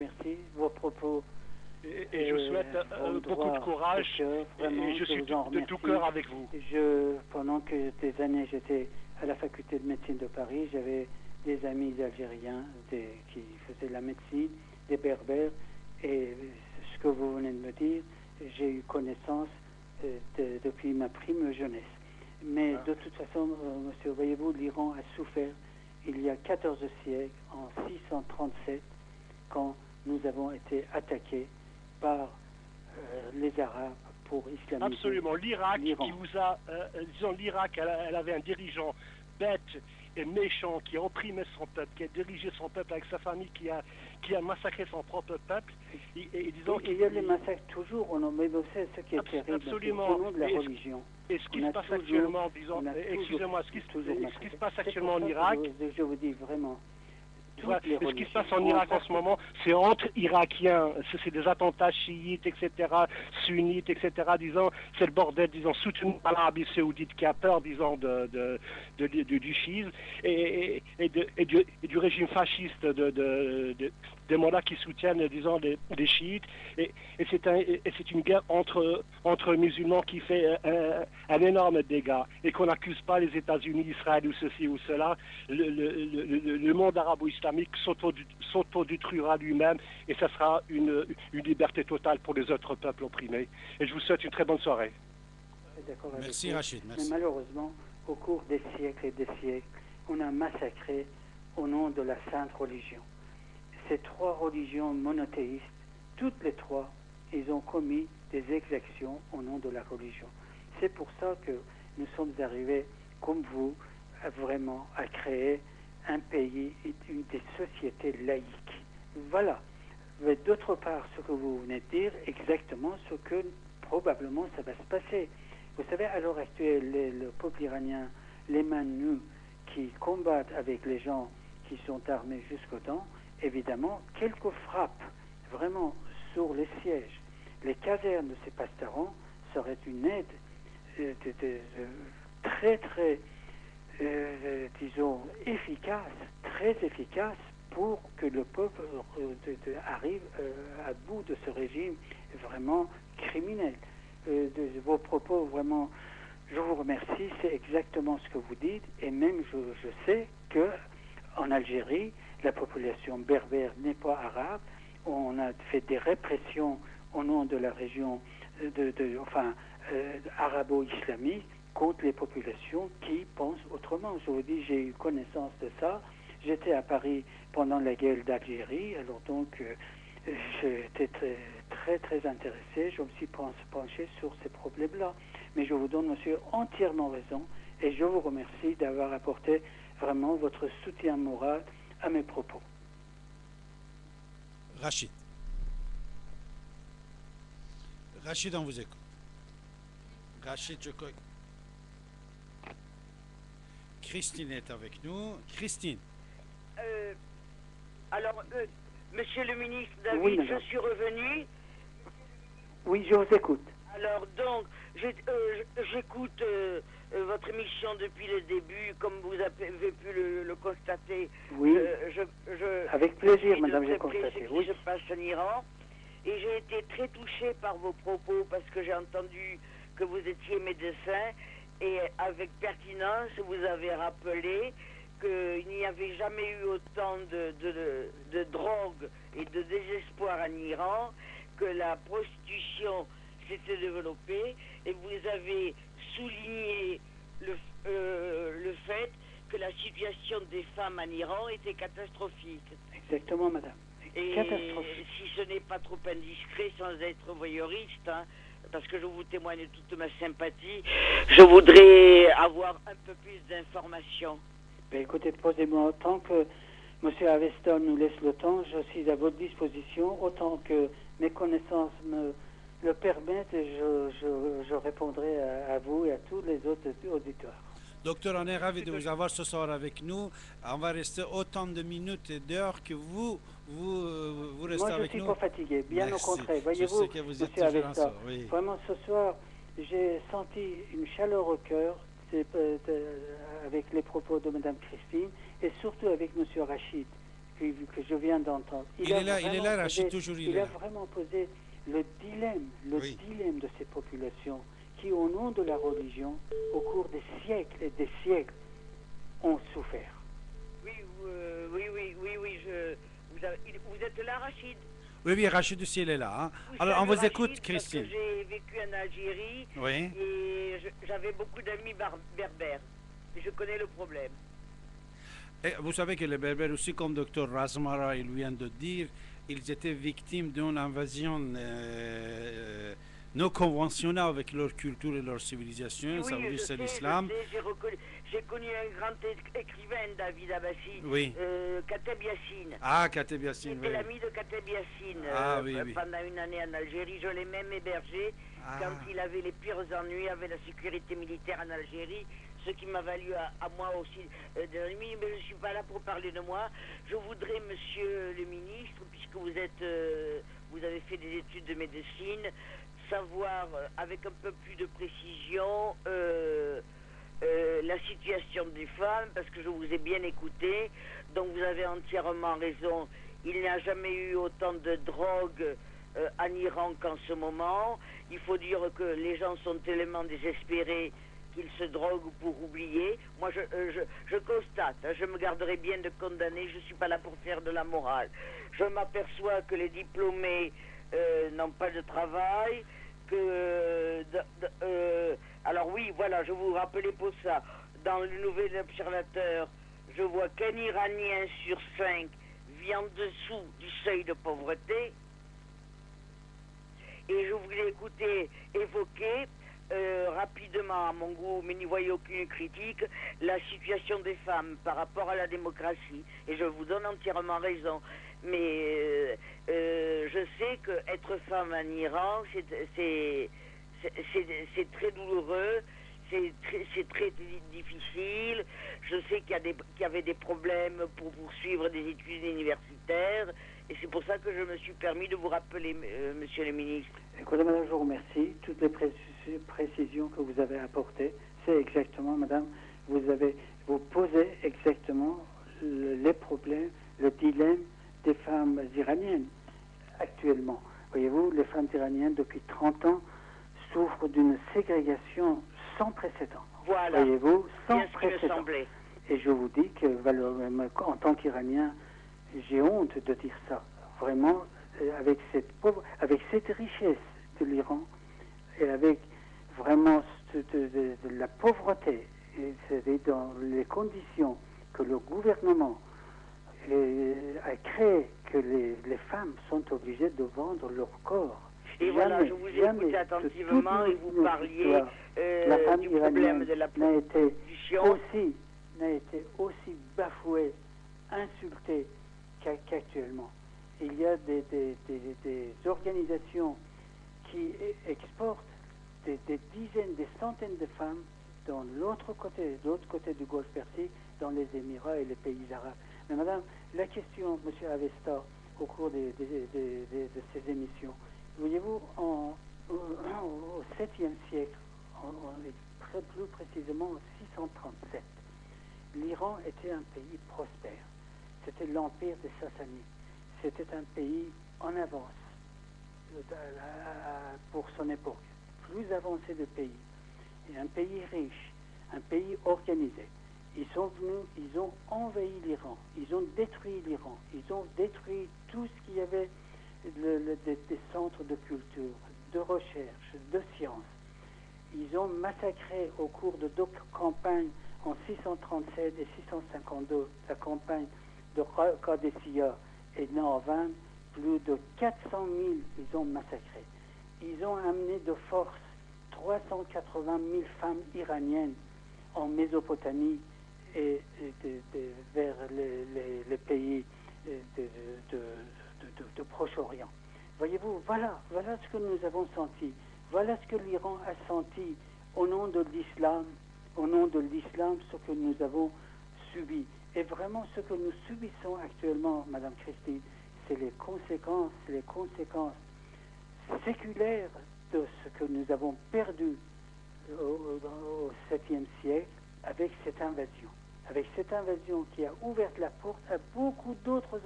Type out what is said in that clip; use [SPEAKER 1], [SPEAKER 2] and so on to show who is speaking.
[SPEAKER 1] Merci. Vos propos.
[SPEAKER 2] Et je vous souhaite beaucoup de courage.
[SPEAKER 1] Vraiment,
[SPEAKER 2] et je suis de tout cœur avec vous.
[SPEAKER 1] Pendant que des années j'étais à la faculté de médecine de Paris, j'avais des amis algériens qui faisaient la médecine, des berbères, et ce que vous venez de me dire, j'ai eu connaissance depuis ma prime jeunesse. Mais de toute façon, monsieur, voyez-vous, l'Iran a souffert il y a 14 siècles, en 637, quand nous avons été attaqués par les Arabes pour islamiser.
[SPEAKER 2] Absolument. L'Irak qui vous a, disons, l'Irak, elle avait un dirigeant bête et méchant qui a opprimé son peuple, qui a dirigé son peuple avec sa famille, qui a massacré son propre peuple.
[SPEAKER 1] Et disons, il y a des massacres toujours, mais vous savez ce qui est terrible,
[SPEAKER 2] absolument.
[SPEAKER 1] Au nom de la religion.
[SPEAKER 2] Et ce qui se passe actuellement, disons, excusez-moi, ce qui se passe actuellement en Irak,
[SPEAKER 1] je vous dis vraiment.
[SPEAKER 2] Et ce qui se passe en Irak en ce moment, c'est entre Irakiens, c'est des attentats chiites, etc., sunnites, etc., disons, c'est le bordel, disons, soutenu par l'Arabie Saoudite qui a peur, disons, du chiisme et du régime fasciste des mollahs qui soutiennent, disons, des chiites. Et c'est une guerre entre musulmans qui fait un énorme dégât et qu'on n'accuse pas les États-Unis, Israël ou ceci ou cela. Le monde arabo-islamique s'autodétruira lui-même et ça sera une liberté totale pour les autres peuples opprimés. Et je vous souhaite une très bonne soirée.
[SPEAKER 3] Merci Rachid. Merci.
[SPEAKER 1] Mais malheureusement, au cours des siècles et des siècles, on a massacré au nom de la sainte religion. Ces trois religions monothéistes, toutes les trois, ils ont commis des exactions au nom de la religion. C'est pour ça que nous sommes arrivés, comme vous, vraiment à créer un pays et des sociétés laïques. Voilà. Mais d'autre part, ce que vous venez de dire, exactement ce que probablement ça va se passer. Vous savez, à l'heure actuelle, le peuple iranien, les mains nues, qui combattent avec les gens qui sont armés jusqu'aux dents, évidemment, quelques frappes vraiment sur les sièges, les casernes de ces pastarons seraient une aide très, très disons, très efficace pour que le peuple arrive à bout de ce régime vraiment criminel. De vos propos, vraiment, je vous remercie, c'est exactement ce que vous dites, et même je sais que en Algérie, la population berbère n'est pas arabe, on a fait des répressions au nom de la région arabo-islamique contre les populations qui pensent autrement. Je vous dis, j'ai eu connaissance de ça. J'étais à Paris pendant la guerre d'Algérie, alors donc j'étais très, très intéressé. Je me suis penché sur ces problèmes-là. Mais je vous donne, monsieur, entièrement raison et je vous remercie d'avoir apporté vraiment votre soutien moral à mes propos.
[SPEAKER 3] Rachid. Rachid, on vous écoute. Rachid, je crois. Christine est avec nous. Christine.
[SPEAKER 4] Alors, monsieur le ministre David,
[SPEAKER 1] oui,
[SPEAKER 4] je suis revenu.
[SPEAKER 1] Oui, je vous écoute.
[SPEAKER 4] Alors, donc, j'écoute votre émission depuis le début, comme vous avez pu le constater.
[SPEAKER 1] Oui, avec plaisir, madame, j'ai constaté.
[SPEAKER 4] Oui, je passe en Iran. Et j'ai été très touchée par vos propos parce que j'ai entendu que vous étiez médecin. Et avec pertinence, vous avez rappelé qu'il n'y avait jamais eu autant de drogue et de désespoir en Iran, que la prostitution s'était développée, et vous avez souligné le fait que la situation des femmes en Iran était catastrophique.
[SPEAKER 1] Exactement, madame.
[SPEAKER 4] Et si ce n'est pas trop indiscret, sans être voyeuriste, parce que je vous témoigne toute ma sympathie, je voudrais avoir un peu plus d'informations.
[SPEAKER 1] Ben écoutez, posez-moi, tant que M. Aveston nous laisse le temps, je suis à votre disposition, autant que mes connaissances me le permettent, et je répondrai à vous et à tous les autres auditeurs.
[SPEAKER 3] Docteur, on est ravi de vous avoir ce soir avec nous. On va rester autant de minutes et d'heures que vous restez avec nous.
[SPEAKER 1] Moi, je ne suis pas fatigué, bien
[SPEAKER 3] Merci.
[SPEAKER 1] au contraire. Voyez-vous, M. Aveston,
[SPEAKER 3] oui.
[SPEAKER 1] vraiment ce soir, j'ai senti une chaleur au cœur avec les propos de Mme Christine et surtout avec M. Rachid, que je viens d'entendre.
[SPEAKER 3] Il est là, Rachid, toujours il est là.
[SPEAKER 1] Il a vraiment posé le dilemme de ces populations qui, au nom de la religion, au cours des siècles et des siècles, ont souffert.
[SPEAKER 4] Oui, vous êtes là, Rachid?
[SPEAKER 3] Oui, Rachid aussi, il est là. Hein. Alors, on vous écoute, Christine.
[SPEAKER 4] Parce que j'ai vécu en Algérie et j'avais beaucoup d'amis berbères. Et je connais le problème.
[SPEAKER 3] Et vous savez que les Berbères aussi, comme Dr Razmara il vient de dire, ils étaient victimes d'une invasion non conventionnelle avec leur culture et leur civilisation. Ça veut dire c'est l'islam.
[SPEAKER 4] J'ai connu un grand écrivain, David Abbassi, Kateb Yassine.
[SPEAKER 3] Ah, Kateb Yassine,
[SPEAKER 4] C'était l'ami de Kateb Yassine pendant une année en Algérie. Je l'ai même hébergé quand il avait les pires ennuis avec la sécurité militaire en Algérie. Ce qui m'a valu à moi aussi de l'ennemi, mais je ne suis pas là pour parler de moi. Je voudrais, monsieur le ministre, puisque vous avez fait des études de médecine, savoir avec un peu plus de précision la situation des femmes, parce que je vous ai bien écouté, donc vous avez entièrement raison. Il n'y a jamais eu autant de drogue en Iran qu'en ce moment. Il faut dire que les gens sont tellement désespérés qu'ils se droguent pour oublier. Moi, je constate, je me garderai bien de condamner, je ne suis pas là pour faire de la morale. Je m'aperçois que les diplômés n'ont pas de travail, alors oui, voilà, je vous rappelais pour ça, dans le Nouvel Observateur, je vois qu'un Iranien sur 5 vit en dessous du seuil de pauvreté, et je voulais évoquer rapidement, à mon goût, mais n'y voyez aucune critique, la situation des femmes par rapport à la démocratie. Et je vous donne entièrement raison. Mais je sais qu'être femme en Iran, c'est très douloureux, c'est très difficile. Je sais qu'il y avait des problèmes pour poursuivre des études universitaires. Et c'est pour ça que je me suis permis de vous rappeler, monsieur le ministre.
[SPEAKER 1] Écoutez, madame, je vous remercie. Toutes les précisions que vous avez apportées, c'est exactement, madame, vous posez exactement les problèmes, le dilemme des femmes iraniennes actuellement. Voyez-vous, les femmes iraniennes, depuis 30 ans, souffrent d'une ségrégation sans précédent.
[SPEAKER 4] Voilà.
[SPEAKER 1] Voyez-vous, sans précédent.
[SPEAKER 4] Semblait.
[SPEAKER 1] Et je vous dis que, en tant qu'Iranien, j'ai honte de dire ça. Vraiment, avec cette richesse de l'Iran et avec vraiment de la pauvreté, et dans les conditions que le gouvernement a créé, que les femmes sont obligées de vendre leur corps.
[SPEAKER 4] Et voilà, je vous ai écouté attentivement et vous parliez
[SPEAKER 1] la femme
[SPEAKER 4] du problème de la prostitution.
[SPEAKER 1] N'a été aussi bafouée, insultée qu'actuellement. Il y a des organisations qui exportent des dizaines, des centaines de femmes dans l'autre côté du Golfe Persique, dans les Émirats et les pays arabes. Mais madame, la question, monsieur Avesta, au cours de ces émissions, voyez-vous, au 7e siècle, plus précisément en 637, l'Iran était un pays prospère. C'était l'empire des Sassanides. C'était un pays en avance pour son époque, plus avancé de pays, et un pays riche, un pays organisé. Ils sont venus, ils ont envahi l'Iran, ils ont détruit l'Iran, ils ont détruit tout ce qu'il y avait des centres de culture, de recherche, de science. Ils ont massacré au cours de 2 campagnes en 637 et 652, la campagne de Qadisiyah et Nahavand, plus de 400 000 ils ont massacré. Ils ont amené de force 380 000 femmes iraniennes en Mésopotamie et vers les pays de Proche-Orient. Voyez-vous, voilà ce que nous avons senti. Voilà ce que l'Iran a senti au nom de l'islam, ce que nous avons subi. Et vraiment, ce que nous subissons actuellement, Madame Christine, c'est les conséquences séculaires de ce que nous avons perdu au 7e siècle avec cette invasion. avec cette invasion qui a ouvert la porte à beaucoup d'autres